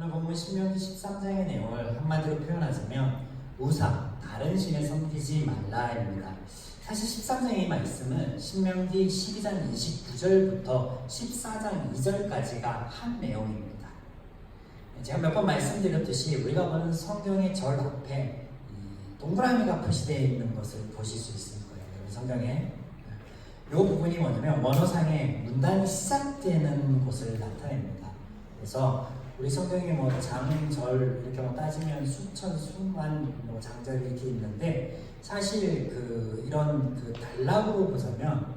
오늘 본문 신명기 13장의 내용을 한마디로 표현하자면 우상, 다른 신을 섬기지 말라입니다. 사실 13장의 이 말씀은 신명기 12장 29절부터 14장 2절까지가 한 내용입니다. 제가 몇 번 말씀드렸듯이 우리가 보는 성경의 절 앞에 동그라미가 표시되어 있는 것을 보실 수 있을 거예요. 여러분 성경에 이 부분이 뭐냐면 원어상의 문단이 시작되는 곳을 나타냅니다. 그래서 우리 성경에 뭐 장절 이렇게 뭐 따지면 수천 수만 뭐 장절이 이렇게 있는데 사실 이런 단락으로 보자면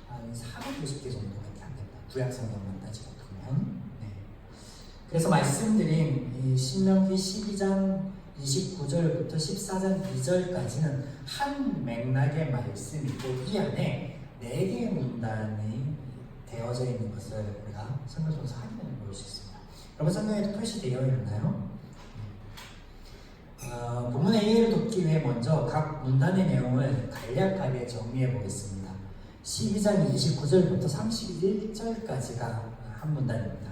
한 450개 정도밖에 안 됩니다. 구약 성경만 따지고 보면. 네. 그래서 말씀드린 이 신명기 12장 29절부터 14장 2절까지는 한 맥락의 말씀이고 이 안에 4개의 문단이 되어져 있는 것을 우리가 성경 속에서 확인해 볼 수 있습니다. 여러분 성경에도 표시되어 있나요? 본문의 이해를 돕기 위해 먼저 각 문단의 내용을 간략하게 정리해 보겠습니다. 12장 29절부터 31절까지가 한 문단입니다.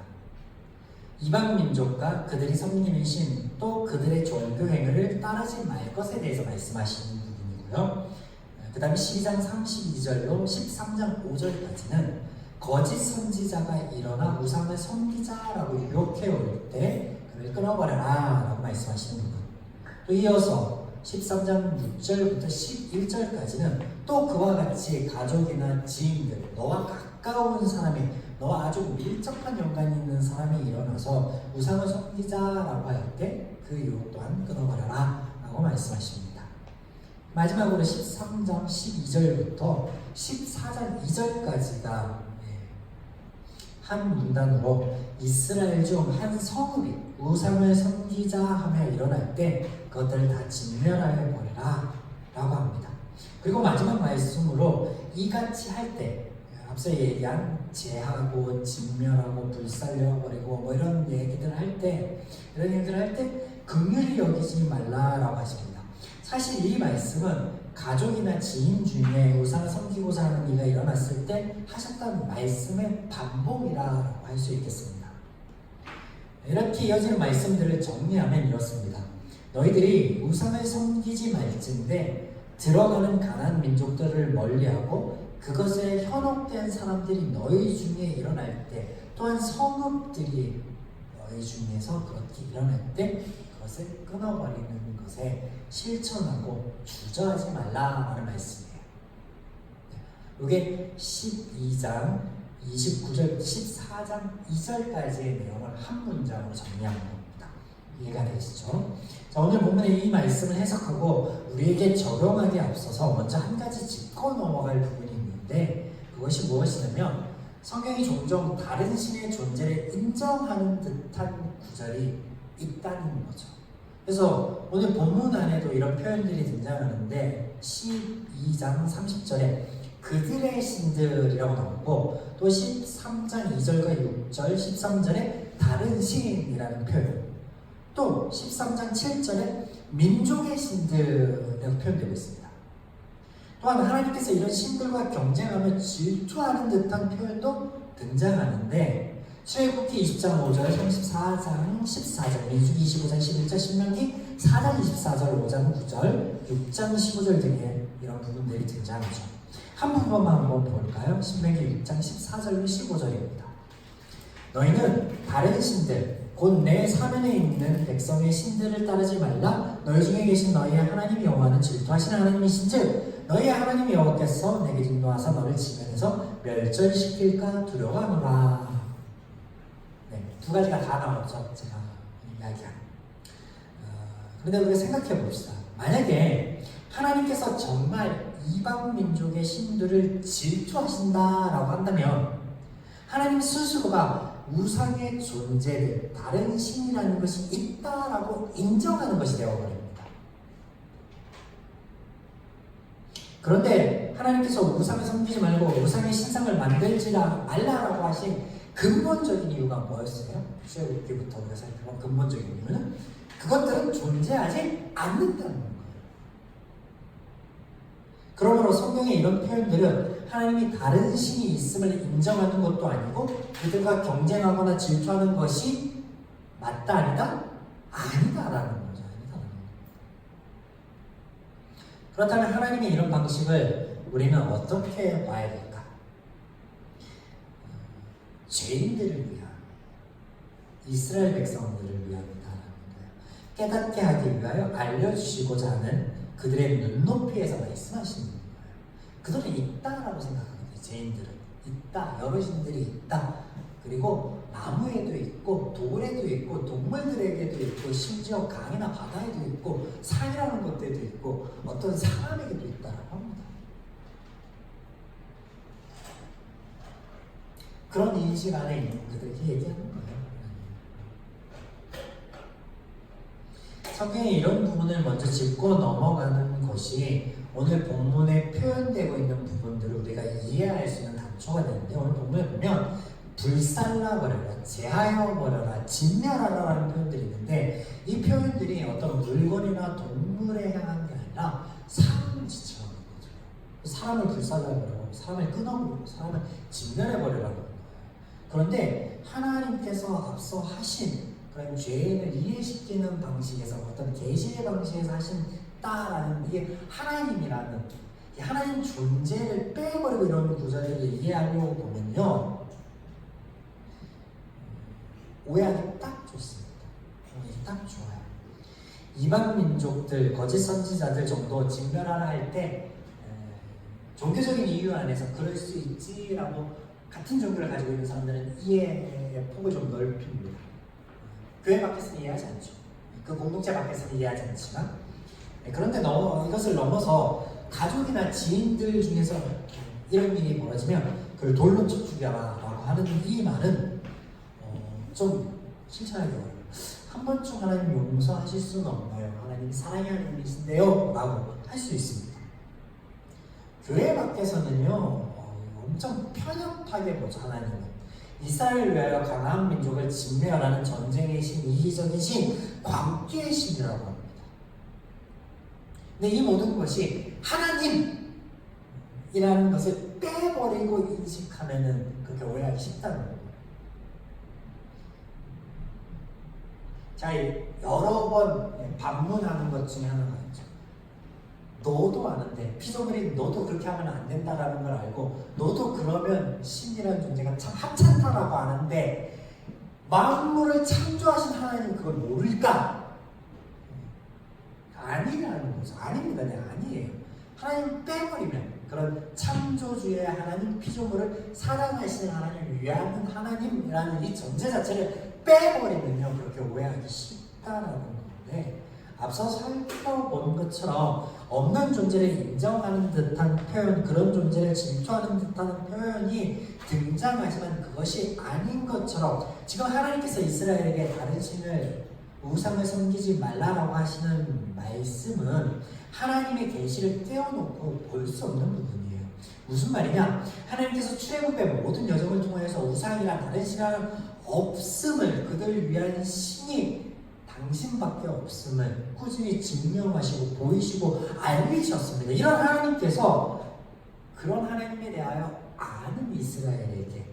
이방 민족과 그들이 섬기는 신, 또 그들의 종교 행위를 따르지 말 것에 대해서 말씀하시는 부분이고요. 그 다음에 12장 32절로 13장 5절까지는 거짓 선지자가 일어나 우상을 섬기자라고 유혹해 올 때 그를 끊어버려라 라고 말씀하시는 부분. 또 이어서 13장 6절부터 11절까지는 또 그와 같이 가족이나 지인들, 너와 가까운 사람이, 너와 아주 밀접한 연관이 있는 사람이 일어나서 우상을 섬기자라고 할 때 그 유혹 또한 끊어버려라 라고 말씀하십니다. 마지막으로 13장 12절부터 14장 2절까지가 한 문단으로 이스라엘 중 한 성읍이 우상을 섬기자 하며 일어날 때 그것들을 다 진멸하여 버려라 라고 합니다. 그리고 마지막 말씀으로 이같이 할 때 앞서 얘기한 제하고 진멸하고 불살려버리고 뭐 이런 얘기들을 할 때 긍휼히 여기지 말라라고 하십니다. 사실 이 말씀은 가족이나 지인 중에 우상을 섬기고자 하는 이가 일어났을 때 하셨던 말씀의 반복이라고 할 수 있겠습니다. 이렇게 이어지는 말씀들을 정리하면 이렇습니다. 너희들이 우상을 섬기지 말진대 들어가는 가나안 민족들을 멀리하고 그것에 현혹된 사람들이 너희 중에 일어날 때 또한 성읍들이 너희 중에서 그렇게 일어날 때 그것을 끊어버리는 것에 실천하고 주저하지 말라라는 말씀이에요. 이게 12장 29절 14장 2절까지의 내용을 한 문장으로 정리한 겁니다. 이해가 되시죠? 자, 오늘 본문의 이 말씀을 해석하고 우리에게 적용하기에 앞서서 먼저 한 가지 짚고 넘어갈 부분이 있는데 그것이 무엇이냐면 성경이 종종 다른 신의 존재를 인정하는 듯한 구절이 있다는 거죠. 그래서 오늘 본문 안에도 이런 표현들이 등장하는데 12장 30절에 그들의 신들이라고 나오고 또 13장 2절과 6절 13절에 다른 신이라는 표현 또 13장 7절에 민족의 신들이라고 표현되고 있습니다. 또한 하나님께서 이런 신들과 경쟁하며 질투하는 듯한 표현도 등장하는데 출애굽기 20장 5절, 34장 14절, 민수기 25장 11절, 신명기 4장 24절, 5장 9절, 6장 15절 등의 이런 부분들이 등장하죠. 한 부분만 한번 볼까요? 신명기 6장 14절로 15절입니다. 너희는 다른 신들, 곧 내 사면에 있는 백성의 신들을 따르지 말라. 너희 중에 계신 너희의 하나님 여호와는 질투하시는 하나님이신즉 너희의 하나님 여호와께서 내게 진노하사 너를 지면에서 멸절시킬까 두려워하노라. 네, 두 가지가 다 나오죠. 제가 이야기한. 그런데 우리가 생각해 봅시다. 만약에 하나님께서 정말 이방 민족의 신들을 질투하신다라고 한다면 하나님 스스로가 우상의 존재를 다른 신이라는 것이 있다라고 인정하는 것이 되어버립니다. 그런데 하나님께서 우상을 섬기지 말고 우상의 신상을 만들지 말라라고 하신 근본적인 이유가 뭐였어요? 출애굽기부터 우리가 살펴본 근본적인 이유는 그것들은 존재하지 않는다는 거예요. 그러므로 성경의 이런 표현들은 하나님이 다른 신이 있음을 인정하는 것도 아니고 그들과 경쟁하거나 질투하는 것이 맞다 아니다? 아니다라는 거죠. 아니다라는 거. 그렇다면 하나님의 이런 방식을 우리는 어떻게 봐야 될까? 죄인들을 위한, 이스라엘 백성들을 위함이다라는 거예요. 깨닫게 하기 위하여 알려주시고자 하는 그들의 눈높이에서 말씀하시는 거예요. 그들은 있다라고 생각하거든요. 죄인들은 있다, 여러신들이 있다. 그리고 나무에도 있고 돌에도 있고 동물들에게도 있고 심지어 강이나 바다에도 있고 산이라는 것들도 있고 어떤 사람에게도 있다라고 합니다. 그런 인식 안에 있는 그들에게 얘기하는 거예요. 성경에 이런 부분을 먼저 짚고 넘어가는 것이 오늘 본문에 표현되고 있는 부분들을 우리가 이해할 수 있는 단초가 되는데, 오늘 본문에 보면 불살라버려라, 제하여버려라, 진멸하라라는 표현들이 있는데, 이 표현들이 어떤 물건이나 동물에 향한 게 아니라 사람을 지칭하는 거죠. 사람을 불살라버리고 사람을 끊어버리고 사람을 진멸해버리라는 거예요. 그런데 하나님께서 앞서 하신 그런 죄인을 이해시키는 방식에서, 어떤 계시의 방식에서 하신다라는 이게 하나님이라는, 하나님 존재를 빼버리고 이런 구절들을 이해하려고 보면요, 오해하기 딱 좋습니다. 오해하기 딱 좋아요. 이방 민족들, 거짓 선지자들 정도 진멸하라 할 때 종교적인 이유 안에서 그럴 수 있지라고 같은 종교를 가지고 있는 사람들은 이해의 폭을 좀 넓힙니다. 교회 밖에서는 이해하지 않죠. 그 공동체 밖에서는 이해하지 않지만, 그런데 이것을 넘어서 가족이나 지인들 중에서 이런 일이 벌어지면 그걸 돌로 쳐 죽여라라고 하는 이 말은 좀 실천하기 어려워요. 한 번쯤 하나님 용서하실 수는 없나요? 하나님 사랑의 하나님이신데요? 라고 할 수 있습니다. 교회 밖에서는요, 엄청 편협하게 보죠. 하나님은 이스라엘을 위하여 가나안 민족을 진멸하는 전쟁의 신, 이기적인 신, 광기의 신이라고 합니다. 근데 이 모든 것이 하나님이라는 것을 빼버리고 인식하면은 그렇게 오해하기 쉽다는 거예요. 자, 여러 번 반문하는 것 중에 하나가 있죠. 너도 아는데, 피조물이 너도 그렇게 하면 안 된다라는 걸 알고, 너도 그러면 신이라는 존재가 참 하찮다라고 아는데, 만물을 창조하신 하나님 그걸 모를까? 아니라는 거죠. 아닙니다. 네, 아니에요. 하나님 빼버리면, 그런 창조주의 하나님, 피조물을 사랑하시는 하나님, 위하는 하나님이라는 이 전제 자체를 빼버리면요, 그렇게 오해하기 쉽다라는 건데, 앞서 살펴본 것처럼 없는 존재를 인정하는 듯한 표현, 그런 존재를 질투하는 듯한 표현이 등장하지만 그것이 아닌 것처럼, 지금 하나님께서 이스라엘에게 다른 신을, 우상을 섬기지 말라라고 하시는 말씀은 하나님의 계시를 떼어놓고 볼 수 없는 부분이에요. 무슨 말이냐? 하나님께서 출애굽의 모든 여정을 통해서 우상이나 다른 신앙은 없음을, 그들 위한 신이 당신밖에 없음을 꾸준히 증명하시고 보이시고 알리셨습니다. 이런 하나님께서 그런 하나님에 대하여 아는 이스라엘에게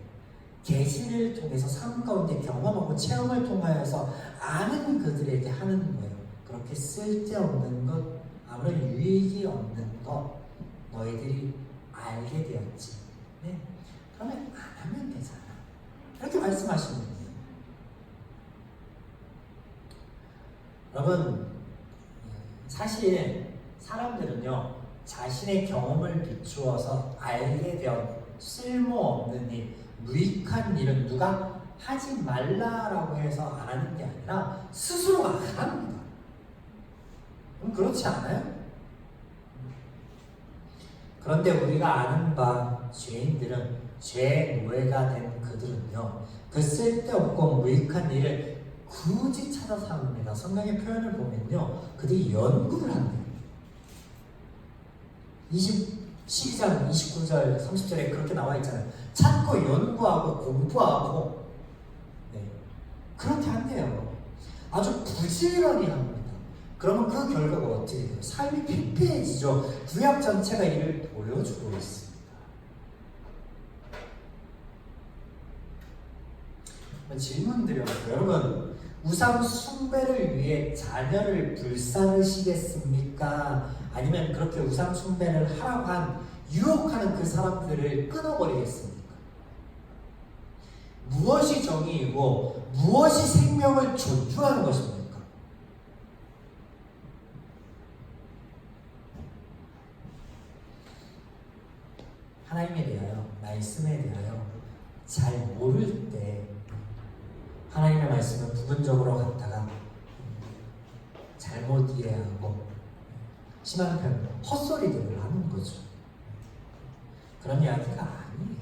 계시를 통해서 삶 가운데 경험하고 체험을 통하여서 아는 그들에게 하는 거예요. 그렇게 쓸데없는 것, 아무런 유익이 없는 것 너희들이 알게 되었지. 네? 그러면 안 하면 되잖아. 이렇게 말씀하시는 거예요. 여러분, 사실 사람들은요, 자신의 경험을 비추어서 알게 된 쓸모없는 일, 무익한 일은 누가 하지 말라라고 해서 안 하는 게 아니라 스스로가 안 합니다. 그렇지 않아요? 그런데 우리가 아는 바 죄인들은, 죄의 노예가 된 그들은요, 그 쓸데없고 무익한 일을 굳이 찾아서 합니다. 성경의 표현을 보면요, 그들이 연구를 합니다. 12장 29절 30절에 그렇게 나와 있잖아요. 찾고 연구하고 공부하고, 네, 그렇게 한대요. 아주 부지런히 합니다. 그러면 그 결과가 어떻게 돼요? 삶이 피폐해지죠. 구약 전체가 이를 보여주고 있습니다. 질문 드려볼게요. 여러분, 우상 숭배를 위해 자녀를 불쌍하시겠습니까? 아니면 그렇게 우상 숭배를 하라고 한 유혹하는 그 사람들을 끊어버리겠습니까? 무엇이 정의이고 무엇이 생명을 존중하는 것입니까? 하나님에 대하여, 말씀에 대하여 잘 모를 때 하나님의 말씀을 부분적으로 갖다가 잘못 이해하고 심한 편 헛소리들을 하는 거죠. 그런 이야기가 아니에요.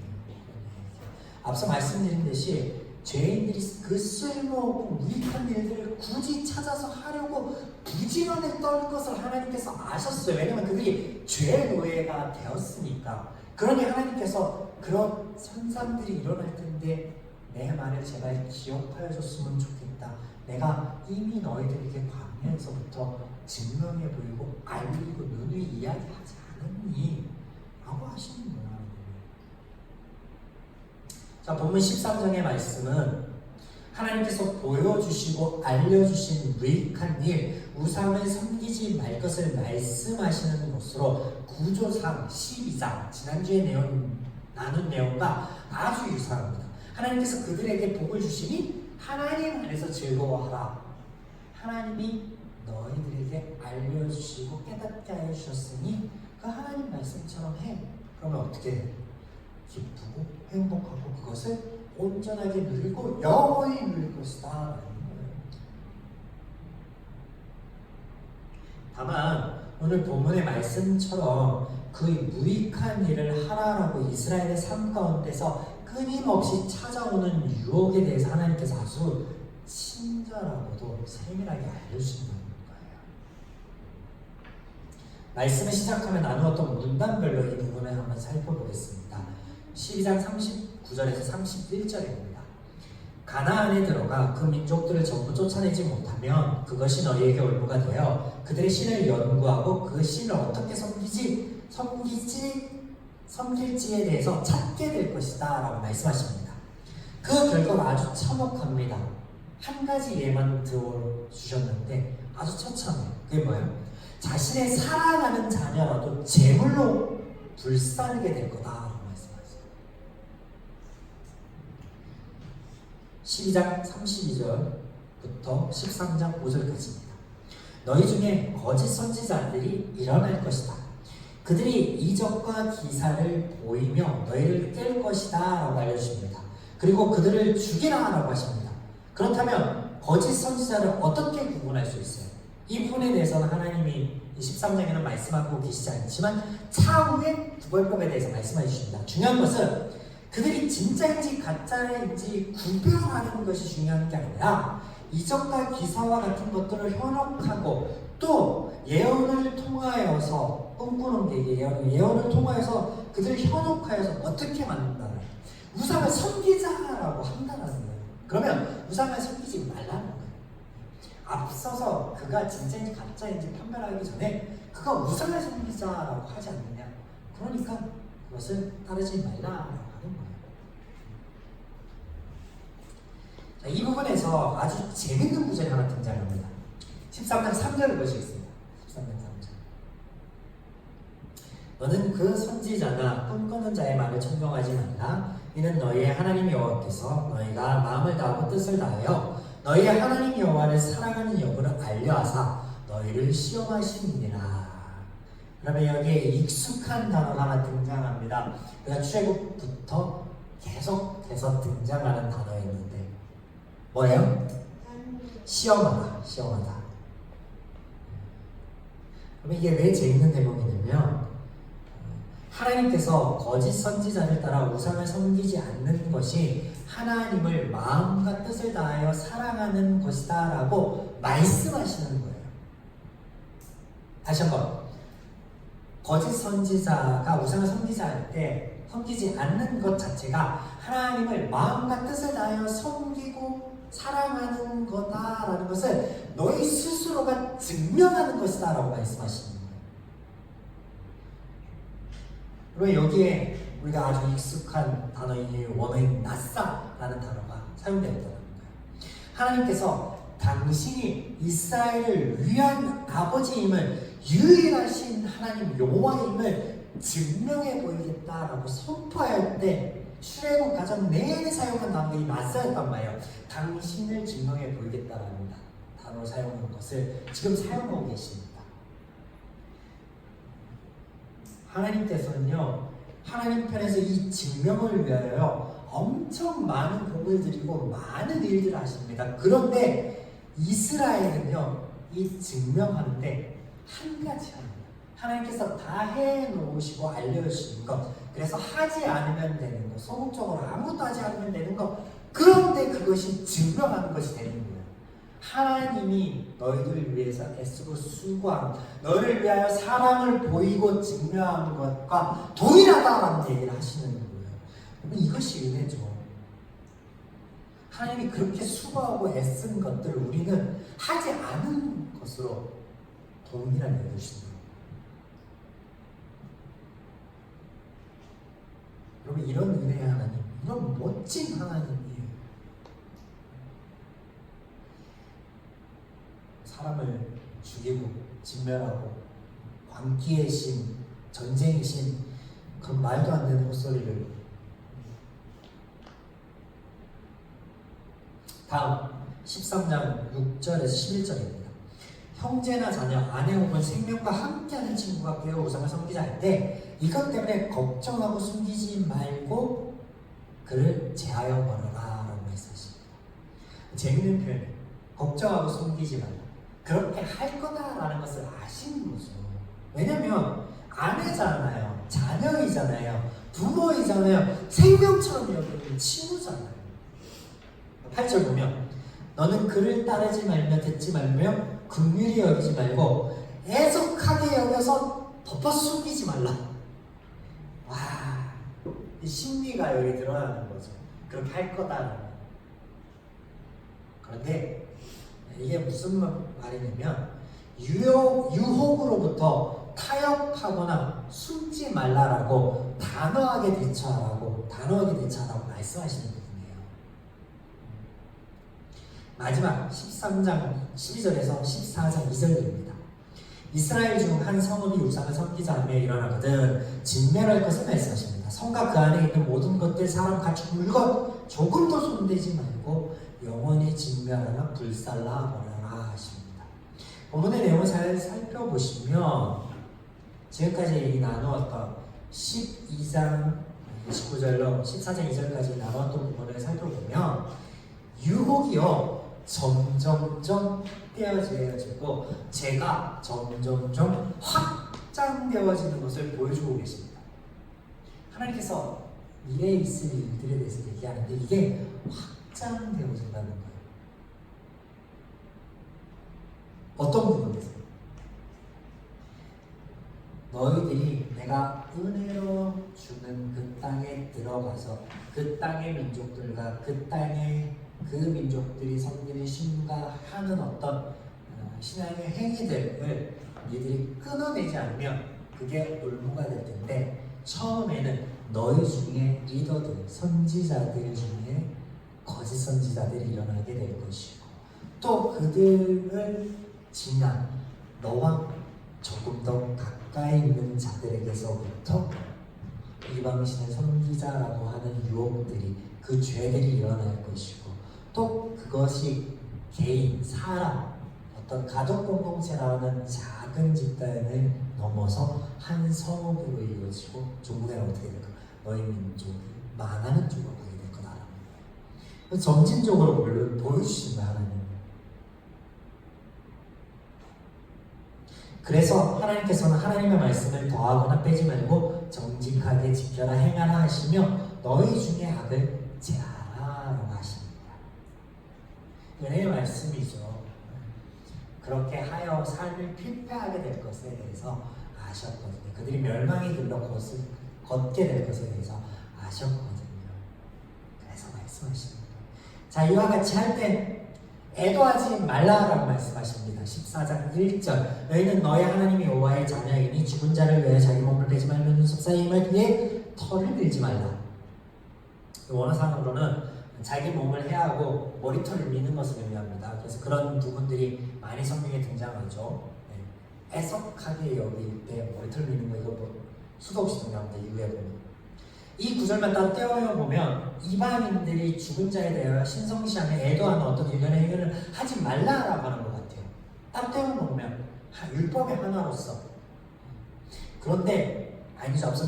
앞서 말씀드린 듯이 죄인들이 그 쓸모없고 무익한 일들을 굳이 찾아서 하려고 부지런히 떨 것을 하나님께서 아셨어요. 왜냐하면 그들이 죄의 노예가 되었으니까. 그러니 하나님께서 그런 선상들이 일어날 텐데 내 말을 제발 기억하여 줬으면 좋겠다. 내가 이미 너희들에게 광야에서부터 증명해 보이고 알리고 누누이 이야기하지 않았니? 라고 하시는 거야. 자, 본문 13장의 말씀은 하나님께서 보여주시고 알려주신 무익한 일, 우상을 섬기지 말 것을 말씀하시는 것으로 구조상 12장, 지난주에 나눈 내용과 아주 유사합니다. 하나님께서 그들에게 복을 주시니 하나님 안에서 즐거워하라. 하나님이 너희들에게 알려주시고 깨닫게 하여 주셨으니 그 하나님 말씀처럼 해. 그러면 어떻게 해? 기쁘고 행복하고 그것을 온전하게 누리고 영원히 누릴 것이다. 다만 오늘 본문의 말씀처럼 그 무익한 일을 하라라고 이스라엘의 삶 가운데서 끊임없이 찾아오는 유혹에 대해서 하나님께서 아주 친절하고도 세밀하게 알려주신다는 거예요. 말씀을 시작하며 나누었던 문단별로 이 부분을 한번 살펴보겠습니다. 12장 39절에서 31절입니다. 가나안에 들어가 그 민족들을 전부 쫓아내지 못하면 그것이 너희에게 올무가 되어 그들의 신을 연구하고 그 신을 어떻게 섬길지에 대해서 찾게 될 것이다 라고 말씀하십니다. 그 결과가 아주 참혹합니다. 한 가지 예만 들어주셨는데 아주 처참해요. 그게 뭐예요? 자신의 사랑하는 자녀라도 제물로 불사르게 될 거다 라고 말씀하세요. 12장 32절부터 13장 5절까지입니다. 너희 중에 거짓 선지자들이 일어날 것이다. 그들이 이적과 기사를 보이며 너희를 깰 것이다 라고 알려주십니다. 그리고 그들을 죽이라 라고 하십니다. 그렇다면 거짓 선지자를 어떻게 구분할 수 있어요? 이 부분에 대해서는 하나님이 13장에는 말씀하고 계시지 않지만 차후에 구별법에 대해서 말씀해 주십니다. 중요한 것은 그들이 진짜인지 가짜인지 구별하는 것이 중요한 게 아니라 이적과 기사와 같은 것들을 현혹하고 또 예언을 통하여서 꿈꾸는 게 예언을 통하여서 그들을 현혹하여서 어떻게 만든다? 우상을 섬기자라고 한다는 거예요. 그러면 우상을 섬기지 말라는 거예요. 앞서서 그가 진짜인지 가짜인지 판별하기 전에 그가 우상을 섬기자라고 하지 않느냐? 그러니까 그것을 따르지 말라라고 하는 거예요. 자, 이 부분에서 아주 재밌는 구절이 하나 등장합니다. 13장 3절을 보시겠습니다. 13장 3절. 너는 그 선지자나 꿈꾸는 자의 말을 청종하지 말라. 이는 너희의 하나님 여호와께서 너희가 마음을 다하고 뜻을 다하여 너희의 하나님 여호와를 사랑하는 여부를 알려하사 너희를 시험하시느니라. 그러면 여기에 익숙한 단어가 하나 등장합니다. 우리가 출애굽부터 계속해서 등장하는 단어였는데 뭐예요? 시험하다, 시험하다. 그럼 이게 왜 재밌는 대목이냐면 하나님께서 거짓 선지자를 따라 우상을 섬기지 않는 것이 하나님을 마음과 뜻을 다하여 사랑하는 것이다 라고 말씀하시는 거예요. 다시 한번, 거짓 선지자가 우상을 섬기지 않는 것 자체가 하나님을 마음과 뜻을 다하여 섬기고 사랑하는 거다라는 것을 너희 스스로가 증명하는 것이다 라고 말씀하시는 거예요. 그리고 여기에 우리가 아주 익숙한 단어인 원어인 나사라는 단어가 사용되었다는 거예요. 하나님께서 당신이 이스라엘을 위한 아버지임을, 유일하신 하나님 여호와임을 증명해 보이겠다라고 선포할 때 출애굽 가정 내내 사용한 단어가 이 마사였단 말이에요. 당신을 증명해 보이겠다라는 단어를 사용하는 것을 지금 사용하고 계십니다. 하나님께서는요, 하나님 편에서 이 증명을 위하여 엄청 많은 공을 들이고 많은 일들을 하십니다. 그런데 이스라엘은요, 이 증명하는데 한 가지 합니다. 하나님께서 다 해놓으시고 알려주시는 것, 그래서 하지 않으면 되는 것, 소극적으로 아무것도 하지 않으면 되는 것, 그런데 그것이 증명하는 것이 되는 거예요. 하나님이 너희들을 위해서 애쓰고 수고하고 너희를 위하여 사랑을 보이고 증명하는 것과 동일하다라는 얘기를 하시는 거예요. 이것이 은혜죠. 하나님이 그렇게 수고하고 애쓴 것들을 우리는 하지 않은 것으로 동일하게 해주신다. 여러분, 이런 은혜의 하나님, 이런 멋진 하나님이에요. 사람을 죽이고 진멸하고 광기의 신, 전쟁의 신, 그런 말도 안 되는 헛소리를. 다음 13장 6절에서 11절입니다. 형제나 자녀, 아내 혹은 생명과 함께하는 친구가 깨어 우상을 섬기자 할 때 이것 때문에 걱정하고 숨기지 말고 그를 제하여 버려라 라고 말씀하십니다. 재밌는 표현이에요. 걱정하고 숨기지 말라. 그렇게 할 거다라는 것을 아시는 거죠. 왜냐면 아내잖아요, 자녀이잖아요, 부모이잖아요, 생명처럼 여기는 친구잖아요. 8절 보면 너는 그를 따르지 말며 듣지 말며 긍휼히 여기지 말고 애석하게 여겨서 덮어 숨기지 말라. 와, 이 심리가 여기 드러나는 거죠. 그렇게 할 거다라는. 그런데 이게 무슨 말이냐면 유혹으로부터 타협하거나 숨지 말라라고 단호하게 대처하라고 말씀하시는 부분이에요. 마지막 13장 12절에서 14장 2절입니다. 이스라엘 중 한 성읍이 우상을 섬기자 하며 일어나거든 진멸할 것을 말씀하십니다. 성과 그 안에 있는 모든 것들, 사람, 가축, 물건 조금도 손대지 말고 영원히 진멸하나 불살라 버려라 하십니다. 본문의 내용을 잘 살펴보시면 지금까지 얘기 나누었던 12장 29절로 14장 2절까지 나누었던 부분을 살펴보면 유혹이요 점점점 떼어지고 제가 점점점 확장되어지는 것을 보여주고 계십니다. 하나님께서 미래에 있을 일들에 대해서 얘기하는데 이게 확장되어진다는 거예요. 어떤 부분에서? 너희들이 내가 은혜로 주는 그 땅에 들어가서 그 땅의 민족들과 그 땅의 그 민족들이 섬기는 신과 하는 어떤 신앙의 행위들을 너희들이 끊어내지 않으면 그게 올무가 될 텐데, 처음에는 너희 중에 리더들, 선지자들 중에 거짓 선지자들이 일어나게 될 것이고, 또 그들을 지나 너와 조금 더 가까이 있는 자들에게서부터 이방신의 선지자라고 하는 유혹들이, 그 죄들이 일어날 것이고, 또 그것이 개인, 사람, 어떤 가족 공동체라는 작은 집단을 넘어서 한 성읍으로 이루어지고 종국에는 어떻게 될까? 너희 민족이 망하는 쪽으로 가게 될 거다라는 거예요. 점진적으로 보여주신 거야, 하나님. 그래서 하나님께서는 하나님의 말씀을 더하거나 빼지 말고 정직하게 지켜라 행하라 하시며 너희 중에 악을 제하라라고 하십니다. 은혜의 말씀이죠. 그렇게 하여 삶을 필패하게 될 것에 대해서 아셨거든요. 그들이 멸망의 길로 걷게 될 것에 대해서 아셨거든요. 그래서 말씀하십니다. 자, 이와 같이 할 때 애도하지 말라라고 말씀하십니다. 14장 1절 너희는 너희 하나님 여호와의 자녀이니 죽은 자를 위하여 자기 몸을 베지 말며 눈썹 사이에 위에 털을 밀지 말라. 원어상으로는 자기 몸을 해하고 머리털을 미는 것을 의미합니다. 그래서 그런 부분들이 많이 성경에 등장하죠. 네. 애석하게 여길 때 머리털 미는 거 이거 뭐 수도 없이 등장합니다. 이후에 보면. 이 구절만 딱 떼어 보면 이방인들이 죽은 자에 대하여 신성시하며 애도하는 어떤 일련의 행위를 하지 말라라고 하는 것 같아요. 딱 떼어 보면 율법의 하나로서. 그런데 아니죠. 앞서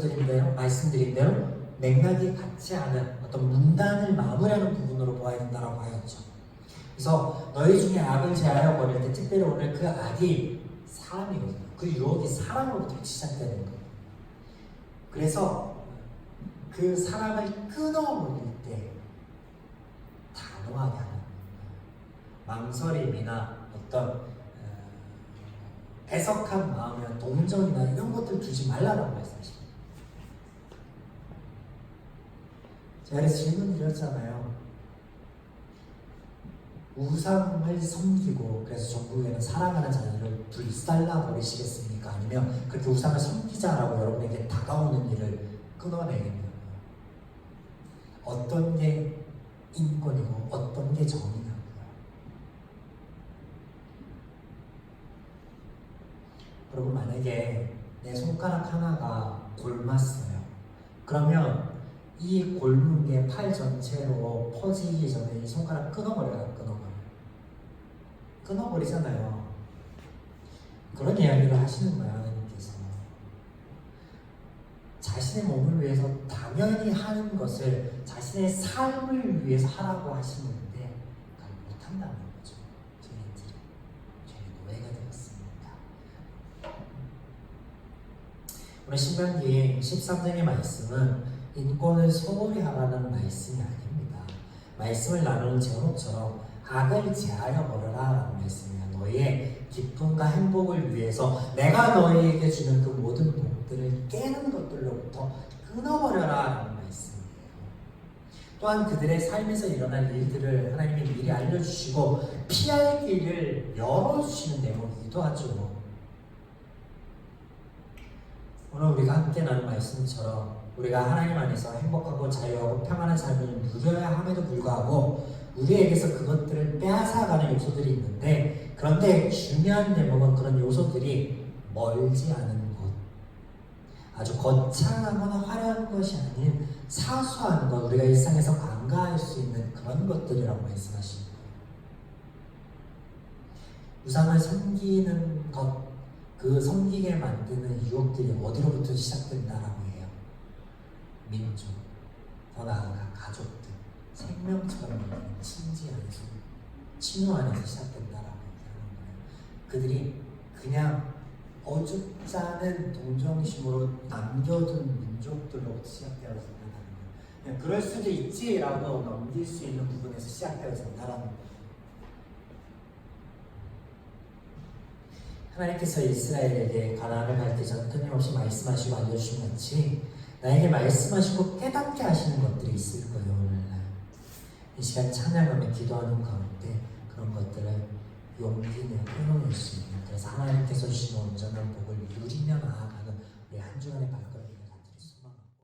말씀드린 대로 맥락이 같지 않은 어떤 문단을 마무리하는 부분으로 보아야 된다고 하였죠. 그래서 너희 중에 악을 제하여 버릴 때 특별히 오늘 그 악이 사람이거든요. 그 유혹이 사람으로부터 시작되는 거예요. 그래서 그 사람을 끊어버릴 때 단호하게 하는 망설임이나 어떤 애석한 마음이나 동정이나 이런 것들 두지 말라라고 말씀하십니다. 제가 그래서 질문 드렸잖아요. 우상을 섬기고 그래서 전국에는 사랑하는 자녀를 불살라 버리시겠습니까? 아니면 그렇게 우상을 섬기자라고 여러분에게 다가오는 일을 끊어내겠냐고요. 어떤 게 인권이고 어떤 게 정의냐고요. 여러분 만약에 내 손가락 하나가 골랐어요. 그러면 이 골문 게 팔 전체로 퍼지기 전에 이 손가락 끊어버려요. 끊어버리잖아요. 그런 이야기를 하시는 거예요. 하나님께서 자신의 몸을 위해서 당연히 하는 것을 자신의 삶을 위해서 하라고 하시는데 그걸 못한다는 거죠. 저희들이 죄의 노예가 되었습니다. 오늘 신명기 13장의 말씀은 인권을 소홀히 하라는 말씀이 아닙니다. 말씀을 나누는 제목처럼 악을 제하여 버려라 라는 말씀이에요. 너희의 기쁨과 행복을 위해서 내가 너희에게 주는 그 모든 복들을 깨는 것들로부터 끊어버려라 라는 말씀이에요. 또한 그들의 삶에서 일어날 일들을 하나님이 미리 알려주시고 피할 길을 열어주시는 대목이기도 하죠. 오늘 우리가 함께 나눈 말씀처럼 우리가 하나님 안에서 행복하고 자유하고 평안한 삶을 누려야 함에도 불구하고 우리에게서 그것들을 빼앗아가는 요소들이 있는데 그런데 중요한 대목은 그런 요소들이 멀지 않은 것, 아주 거창하거나 화려한 것이 아닌 사소한 것, 우리가 일상에서 간과할 수 있는 그런 것들이라고 말씀하시는 거예요. 우상을 섬기는 것, 그 섬기게 만드는 유혹들이 어디로부터 시작된다라고 해요? 민족, 더 나아가 가족들, 생명처럼 여기는 친지 안에서, 친후 안에서 시작된다라고 얘기하는 거예요. 그들이 그냥 어줍잖은 동정심으로 남겨둔 민족들로부터 시작되어서 된다는 거예요. 그냥 그럴 수도 있지라고 넘길 수 있는 부분에서 시작되어서 된다는 거예요. 하나님께서 이스라엘에게 가나안을 갈 때 전 끊임없이 말씀하시고 알려주신 같이 나에게 말씀하시고 깨닫게 하시는 것들이 있을 거예요. 오늘날 이 시간 찬양하며 기도하는 가운데 그런 것들을 용기내어 끊어낼 수 있는, 그래서 하나님께서 주신 온전한 복을 누리며 나아가는 우리 한 주간의 발걸음